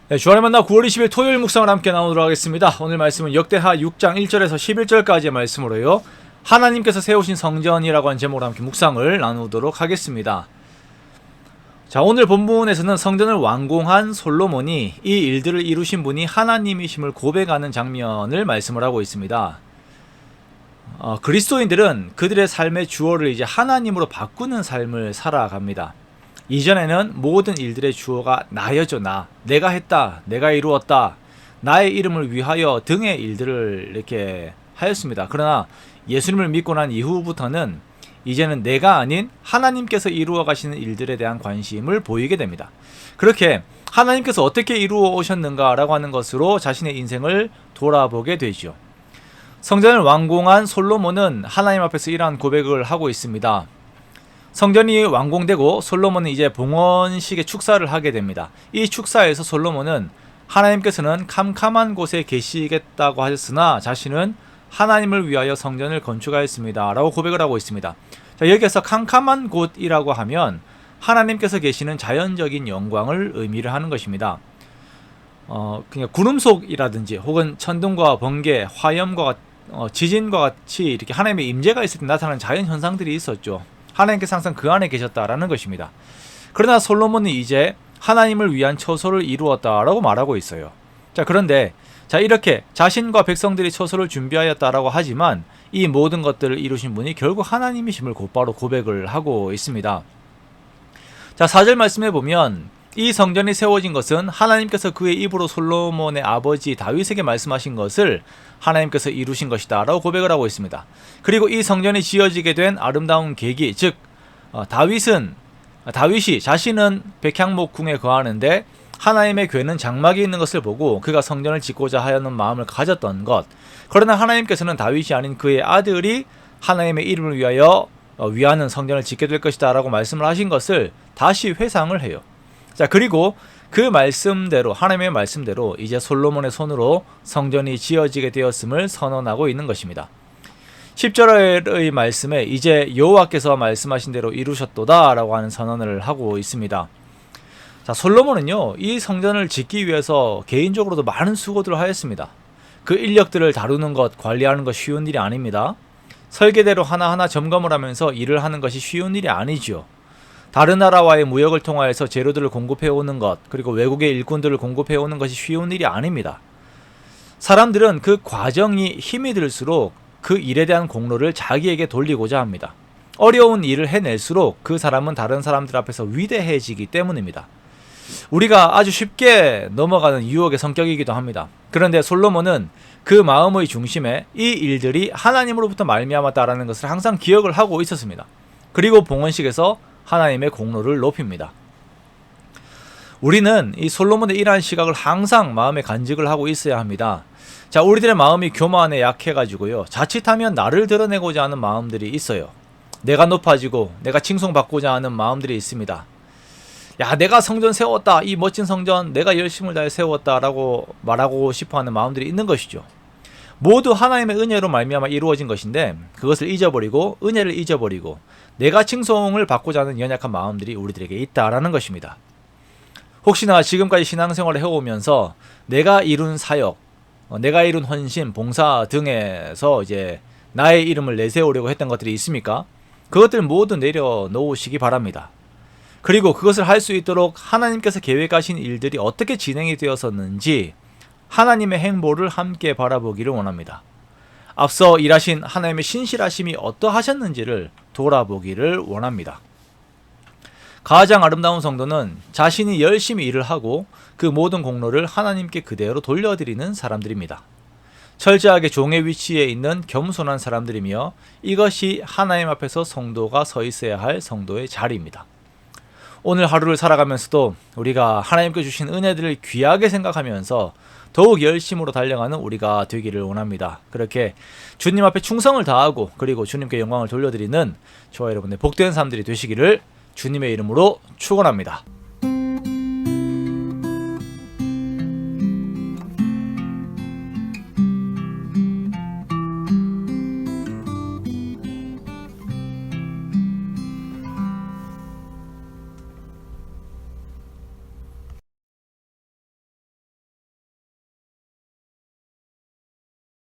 네, 주안의 만나 9월 20일 토요일 묵상을 함께 나누도록 하겠습니다. 오늘 말씀은 역대하 6장 1절에서 11절까지의 말씀으로요, 하나님께서 세우신 성전이라고 하는 제목으로 함께 묵상을 나누도록 하겠습니다. 자, 오늘 본문에서는 성전을 완공한 솔로몬이 이 일들을 이루신 분이 하나님이심을 고백하는 장면을 말씀을 하고 있습니다. 그리스도인들은 그들의 삶의 주어를 이제 하나님으로 바꾸는 삶을 살아갑니다. 이전에는 모든 일들의 주어가 나여져, 내가 했다, 내가 이루었다, 나의 이름을 위하여 등의 일들을 이렇게 하였습니다. 그러나 예수님을 믿고 난 이후부터는 이제는 내가 아닌 하나님께서 이루어 가시는 일들에 대한 관심을 보이게 됩니다. 그렇게 하나님께서 어떻게 이루어 오셨는가라고 하는 것으로 자신의 인생을 돌아보게 되죠. 성전을 완공한 솔로몬은 하나님 앞에서 이러한 고백을 하고 있습니다. 성전이 완공되고 솔로몬은 이제 봉헌식의 축사를 하게 됩니다. 이 축사에서 솔로몬은 하나님께서는 캄캄한 곳에 계시겠다고 하셨으나 자신은 하나님을 위하여 성전을 건축하였습니다 라고 고백을 하고 있습니다. 자, 여기에서 캄캄한 곳이라고 하면 하나님께서 계시는 자연적인 영광을 의미를 하는 것입니다. 그냥 구름 속이라든지 혹은 천둥과 번개, 화염과 지진과 같이 이렇게 하나님의 임재가 있을 때 나타나는 자연 현상들이 있었죠. 하나님께서 항상 그 안에 계셨다라는 것입니다. 그러나 솔로몬은 이제 하나님을 위한 처소를 이루었다라고 말하고 있어요. 자, 그런데 이렇게 자신과 백성들이 처소를 준비하였다라고 하지만 이 모든 것들을 이루신 분이 결국 하나님이심을 곧바로 고백을 하고 있습니다. 자, 4절 말씀해 보면 이 성전이 세워진 것은 하나님께서 그의 입으로 솔로몬의 아버지 다윗에게 말씀하신 것을 하나님께서 이루신 것이다 라고 고백을 하고 있습니다. 그리고 이 성전이 지어지게 된 아름다운 계기, 즉 다윗이 자신은 백향목궁에 거하는데 하나님의 궤는 장막이 있는 것을 보고 그가 성전을 짓고자 하는 마음을 가졌던 것, 그러나 하나님께서는 다윗이 아닌 그의 아들이 하나님의 이름을 위하여 위하는 성전을 짓게 될 것이다 라고 말씀을 하신 것을 다시 회상을 해요. 자, 그리고 그 말씀대로, 하나님의 말씀대로 이제 솔로몬의 손으로 성전이 지어지게 되었음을 선언하고 있는 것입니다. 10절의 말씀에 이제 여호와께서 말씀하신 대로 이루셨도다 라고 하는 선언을 하고 있습니다. 자, 솔로몬은요, 이 성전을 짓기 위해서 개인적으로도 많은 수고들을 하였습니다. 그 인력들을 다루는 것, 관리하는 것 쉬운 일이 아닙니다. 설계대로 하나하나 점검을 하면서 일을 하는 것이 쉬운 일이 아니죠. 다른 나라와의 무역을 통하여서 재료들을 공급해오는 것, 그리고 외국의 일꾼들을 공급해오는 것이 쉬운 일이 아닙니다. 사람들은 그 과정이 힘이 들수록 그 일에 대한 공로를 자기에게 돌리고자 합니다. 어려운 일을 해낼수록 그 사람은 다른 사람들 앞에서 위대해지기 때문입니다. 우리가 아주 쉽게 넘어가는 유혹의 성격이기도 합니다. 그런데 솔로몬은 그 마음의 중심에 이 일들이 하나님으로부터 말미암았다라는 것을 항상 기억을 하고 있었습니다. 그리고 봉헌식에서 하나님의 공로를 높입니다. 우리는 이 솔로몬의 이러한 시각을 항상 마음에 간직을 하고 있어야 합니다. 자, 우리들의 마음이 교만에 약해가지고요, 자칫하면 나를 드러내고자 하는 마음들이 있어요. 내가 높아지고 내가 칭송받고자 하는 마음들이 있습니다. 야, 내가 성전 세웠다, 이 멋진 성전 내가 열심을 다해 세웠다 라고 말하고 싶어하는 마음들이 있는 것이죠. 모두 하나님의 은혜로 말미암아 이루어진 것인데 그것을 잊어버리고, 은혜를 잊어버리고 내가 칭송을 받고자 하는 연약한 마음들이 우리들에게 있다라는 것입니다. 혹시나 지금까지 신앙생활을 해오면서 내가 이룬 사역, 내가 이룬 헌신, 봉사 등에서 이제 나의 이름을 내세우려고 했던 것들이 있습니까? 그것들 모두 내려놓으시기 바랍니다. 그리고 그것을 할 수 있도록 하나님께서 계획하신 일들이 어떻게 진행이 되었었는지 하나님의 행보를 함께 바라보기를 원합니다. 앞서 일하신 하나님의 신실하심이 어떠하셨는지를 돌아보기를 원합니다. 가장 아름다운 성도는 자신이 열심히 일을 하고 그 모든 공로를 하나님께 그대로 돌려드리는 사람들입니다. 철저하게 종의 위치에 있는 겸손한 사람들이며 이것이 하나님 앞에서 성도가 서 있어야 할 성도의 자리입니다. 오늘 하루를 살아가면서도 우리가 하나님께 주신 은혜들을 귀하게 생각하면서 더욱 열심으로 달려가는 우리가 되기를 원합니다. 그렇게 주님 앞에 충성을 다하고 그리고 주님께 영광을 돌려드리는 저와 여러분의 복된 삶들이 되시기를 주님의 이름으로 축원합니다.